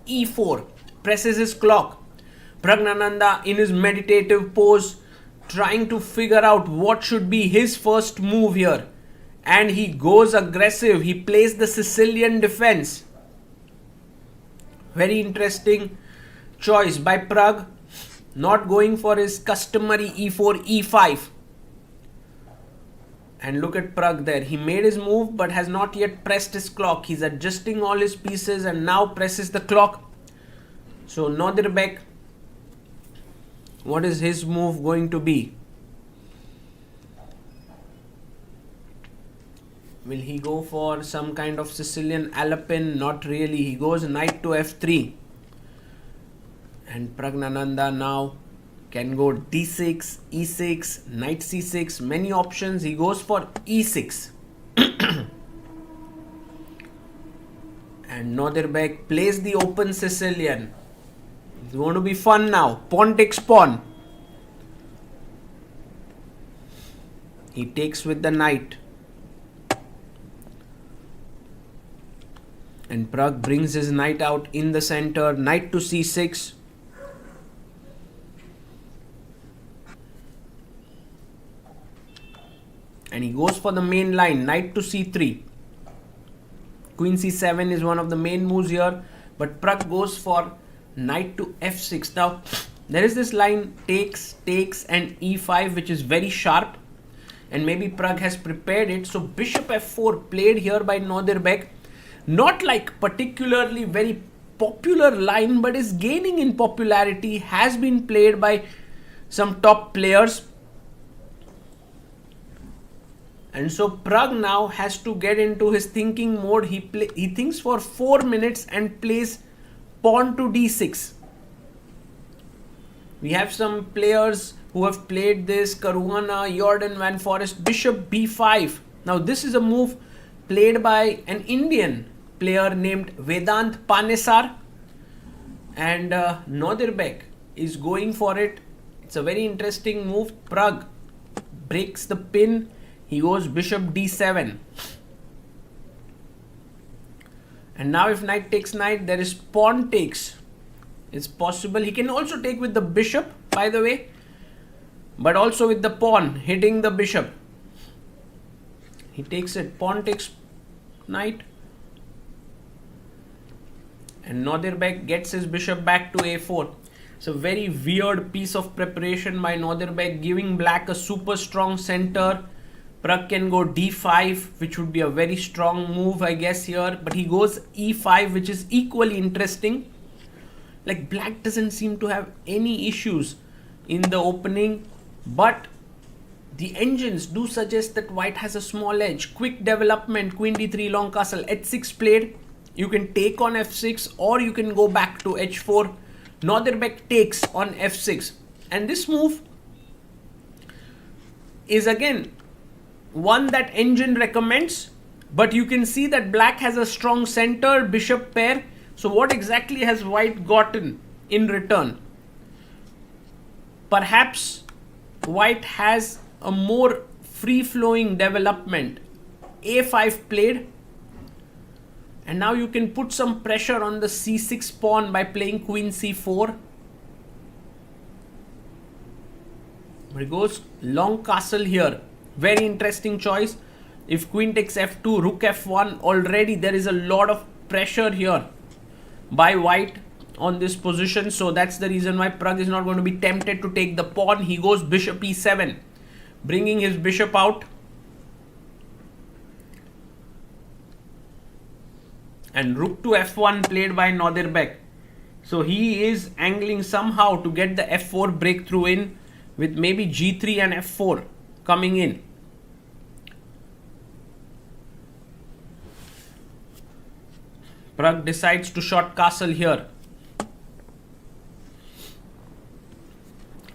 e4, presses his clock. Praggnanandhaa in his meditative pose, trying to figure out what should be his first move here. And he goes aggressive. He plays the Sicilian defense. Very interesting choice by Prag. Not going for his customary e4, e5. And look at Prag there. He made his move but has not yet pressed his clock. He's adjusting all his pieces and now presses the clock. So Nodirbek, what is his move going to be? Will he go for some kind of Sicilian Alapin? Not really. He goes knight to f3. And Praggnanandhaa now can go d6, e6, knight c6. Many options. He goes for e6. And Nodirbek plays the open Sicilian. It's going to be fun now. Pawn takes pawn. He takes with the knight. And Prag brings his knight out in the center. Knight to c6. And he goes for the main line. Knight to c3. Queen c7 is one of the main moves here. But Prag goes for knight to f6. Now, there is this line takes, and e5, which is very sharp. And maybe Prag has prepared it. So bishop f4 played here by Nodirbek. Not like particularly very popular line, but is gaining in popularity. Has been played by some top players. And so Prag now has to get into his thinking mode. He thinks for 4 minutes and plays pawn to d6. We have some players who have played this. Caruana, Jordan, Van Forest, bishop b5. Now this is a move played by an Indian player named Vedant Panesar. And Nodirbek is going for it. It's a very interesting move. Prag breaks the pin. He goes bishop d7. And now if knight takes knight, there is pawn takes. It's possible. He can also take with the bishop, by the way. But also with the pawn, hitting the bishop. He takes it. Pawn takes knight. And Nodirbek gets his bishop back to a4. It's a very weird piece of preparation by Nodirbek, giving black a super strong center. Prag can go d5, which would be a very strong move, I guess, here. But he goes e5, which is equally interesting. Like, black doesn't seem to have any issues in the opening. But the engines do suggest that white has a small edge. Quick development, queen d3, long castle, h6 played. You can take on f6 or you can go back to h4. Nodirbek takes on f6. And this move is again one that engine recommends. But you can see that black has a strong center, bishop pair. So what exactly has white gotten in return? Perhaps white has a more free-flowing development. a5 played. And now you can put some pressure on the c6 pawn by playing queen c4. But it goes long castle here. Very interesting choice. If queen takes f2, rook f1, already there is a lot of pressure here by white on this position. So that's the reason why Prag is not going to be tempted to take the pawn. He goes bishop e7, bringing his bishop out. And rook to f1 played by Nodirbek. So he is angling somehow to get the f4 breakthrough in, with maybe g3 and f4 coming in. Prag decides to short castle here.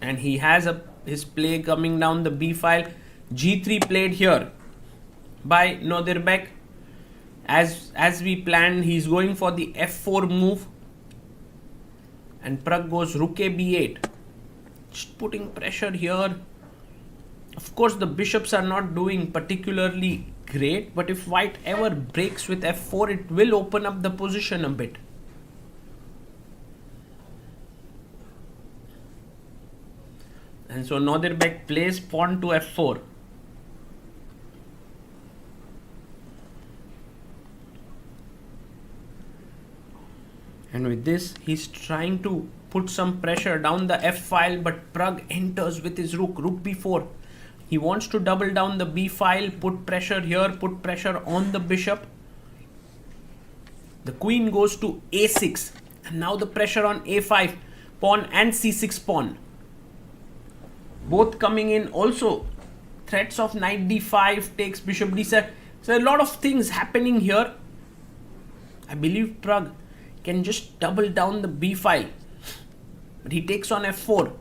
And he has his play coming down the b file. g3 played here by Nodirbek. As we planned, he's going for the f4 move. And Prag goes rook a b8. Just putting pressure here. Of course, the bishops are not doing particularly great. But if white ever breaks with f4, it will open up the position a bit. And so Nordirbeck plays pawn to f4. And with this, he's trying to put some pressure down the f file, but Prag enters with his rook b4. He wants to double down the b file, put pressure here, put pressure on the bishop. The queen goes to a6, and now the pressure on a5 pawn and c6 pawn. Both coming in. Also threats of knight d5 takes bishop d7. So a lot of things happening here. I believe Prag can just double down the b file, but he takes on f4.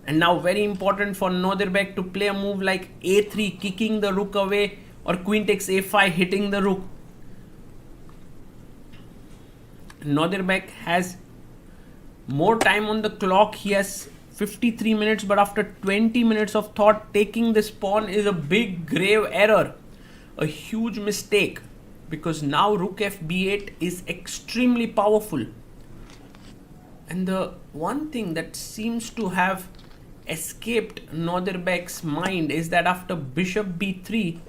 And now very important for Nordirbeck to play a move like a3, kicking the rook away, or queen takes a5, hitting the rook. Nordirbeck has more time on the clock. He has 53 minutes, but after 20 minutes of thought, taking this pawn is a big grave error, a huge mistake, because now rook f8 is extremely powerful. And the one thing that seems to have escaped Nordirbeck's mind is that after bishop b3,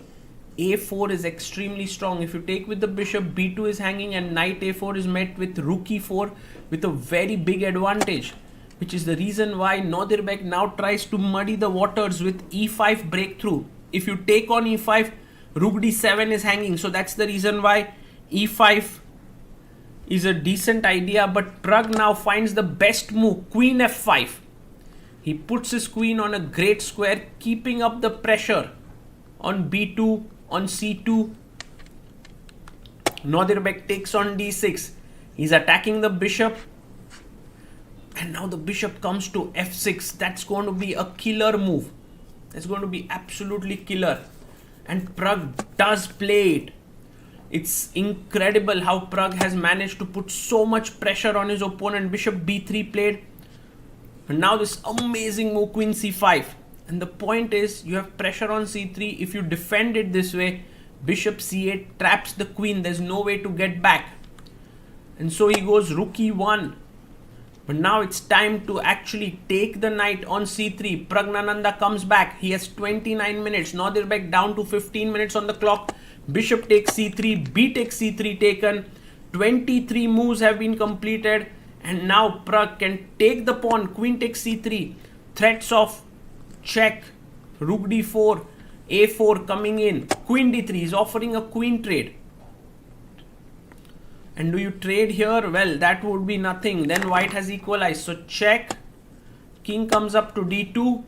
a4 is extremely strong. If you take with the bishop, b2 is hanging, and knight a4 is met with rook e4 with a very big advantage, which is the reason why Nordirbeck now tries to muddy the waters with e5 breakthrough. If you take on e5, rook d7 is hanging, so that's the reason why e5 is a decent idea. But Prag now finds the best move, queen f5. He puts his queen on a great square, keeping up the pressure on b2, on c2. Nordirbeck takes on d6. He's attacking the bishop, and now the bishop comes to f6. That's going to be a killer move. That's going to be absolutely killer. And Prag does play it. It's incredible how Prag has managed to put so much pressure on his opponent. Bishop b3 played. And now this amazing move, queen c5. And the point is, you have pressure on c3. If you defend it this way, bishop c8 traps the queen. There's no way to get back. And so he goes rook e1. But now it's time to actually take the knight on c3. Praggnanandhaa comes back. He has 29 minutes. Nordirbeck down to 15 minutes on the clock. Bishop takes c3. B takes c3 taken. 23 moves have been completed. And now Prag can take the pawn. Queen takes c3. Threats of check. Rook d4. a4 coming in. Queen d3 is offering a queen trade. And do you trade here? Well, that would be nothing. Then white has equalized. So check. King comes up to d2.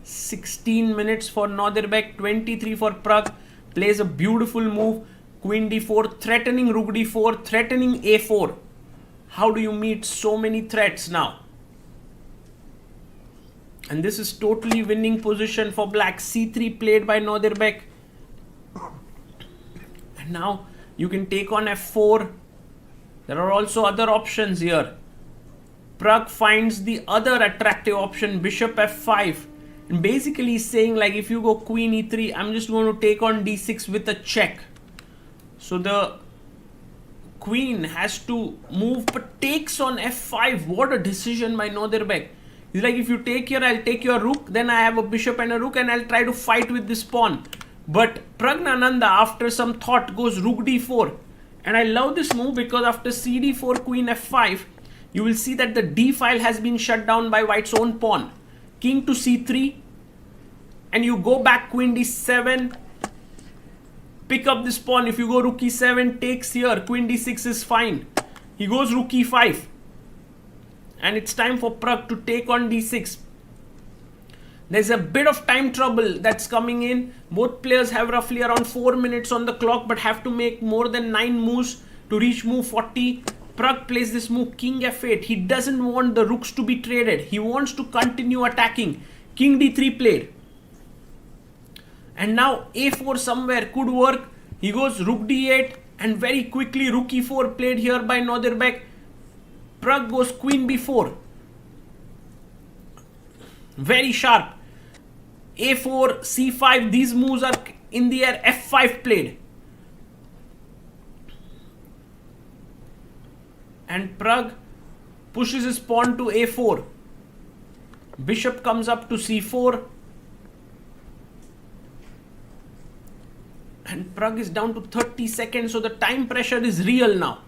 16 minutes for Nordirbeck. 23 for Prag. Plays a beautiful move. Queen d4. Threatening rook d4. Threatening a4. How do you meet so many threats now? And this is totally winning position for black. c3 played by Nordirbeck. And now you can take on f4. There are also other options here. Prag finds the other attractive option, bishop f5. And basically he's saying, like, if you go queen e3, I'm just going to take on d6 with a check. So the queen has to move, but takes on f5. What a decision by Nordirbeck. He's like, if you take here, I'll take your rook. Then I have a bishop and a rook, and I'll try to fight with this pawn. But Praggnanandhaa, after some thought, goes rook d4. And I love this move because after cd4, queen f5, you will see that the d file has been shut down by white's own pawn. King to c3, and you go back queen d7, pick up this pawn. If you go rook e7, takes here, queen d6 is fine. He goes rook e5, and it's time for Prag to take on d6. There's a bit of time trouble that's coming in. Both players have roughly around 4 minutes on the clock, but have to make more than 9 moves to reach move 40. Prag plays this move, king f8. He doesn't want the rooks to be traded. He wants to continue attacking. King d3 played. And now a4 somewhere could work. He goes rook d8, and very quickly rook e4 played here by Nordirbeck. Prag goes queen b4. Very sharp. a4, c5, these moves are in the air. f5 played. And Prag pushes his pawn to a4. Bishop comes up to c4. And Prag is down to 30 seconds, so the time pressure is real now.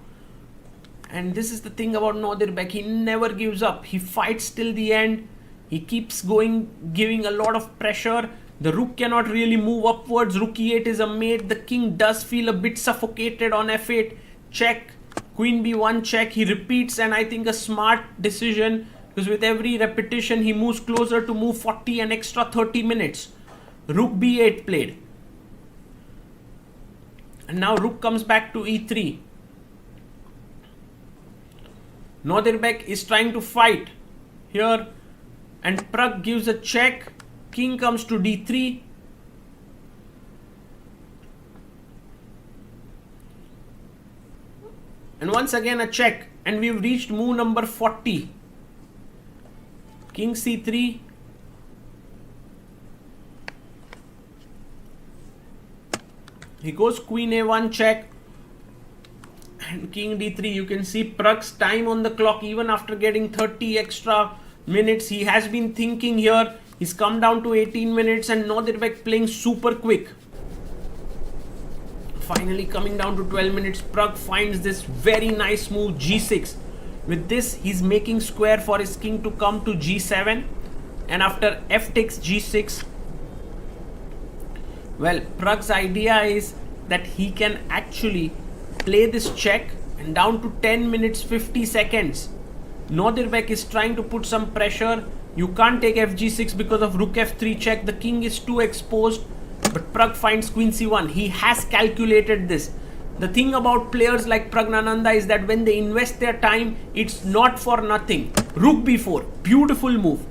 And this is the thing about Nordirbek, he never gives up. He fights till the end. He keeps going, giving a lot of pressure. The rook cannot really move upwards. Rook e8 is a mate. The king does feel a bit suffocated on f8. Check. Queen b1 check. He repeats, and I think a smart decision, because with every repetition he moves closer to move 40 and extra 30 minutes. Rook b8 played. And now rook comes back to e3. Nordirbek is trying to fight here, and Prag gives a check. King comes to d3. And once again a check, and we've reached move number 40. King c3. He goes queen a1 check. And king d3. You can see Prag's time on the clock, even after getting 30 extra minutes. He has been thinking here. He's come down to 18 minutes, and Nordirbek playing super quick. Finally coming down to 12 minutes, Prag finds this very nice move g6. With this, he's making square for his king to come to g7. And after f takes g6, well, Prag's idea is that he can actually play this check, and down to 10 minutes 50 seconds. Nordirbek is trying to put some pressure. You can't take fg6 because of rook f3 check. The king is too exposed. But Prag finds queen c1. He has calculated this. The thing about players like Praggnanandhaa is that when they invest their time, it's not for nothing. Rook b4. Beautiful move.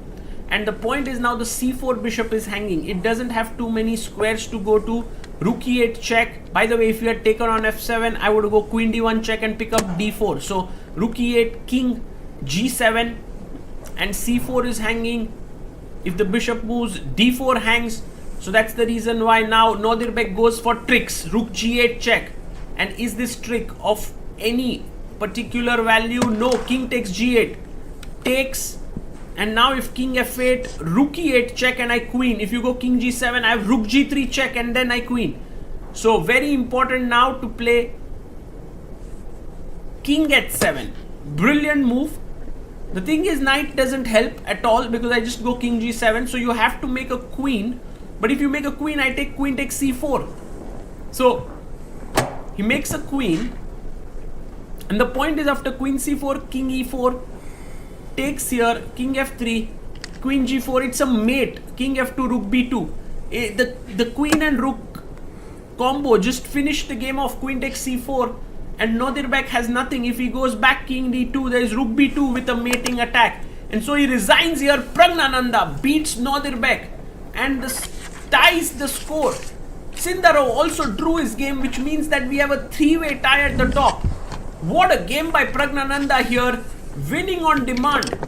And the point is now the c4 bishop is hanging. It doesn't have too many squares to go to. Rook e8 check. By the way, if you had taken on f7, I would go queen d1 check and pick up d4. So rook e8, king g7, and c4 is hanging. If the bishop moves, d4 hangs. So that's the reason why now Nordirbek goes for tricks. Rook g8 check. And is this trick of any particular value? No. King takes g8. Takes. And now if king f8, rook e8 check, and I queen. If you go king g7, I have rook g3 check, and then I queen. So very important now to play king h7. Brilliant move. The thing is, knight doesn't help at all because I just go king g7. So you have to make a queen. But if you make a queen, I take queen takes c4. So he makes a queen. And the point is, after queen c4, king e4, takes here, king f3, queen g4. It's a mate. King f2, rook b2. The queen and rook combo just finished the game of queen takes c4. And Nordirbek has nothing. If he goes back king d2, there is rook b2 with a mating attack. And so he resigns here. Praggnanandhaa beats Nordirbek and ties the score. Sindarov also drew his game, which means that we have a three-way tie at the top. What a game by Praggnanandhaa here. Winning on demand.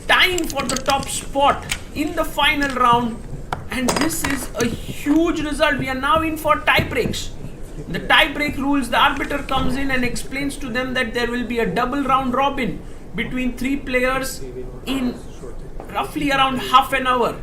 Tying for the top spot in the final round. And this is a huge result. We are now in for tie breaks. The tie break rules, the arbiter comes in and explains to them that there will be a double round robin between three players in roughly around half an hour.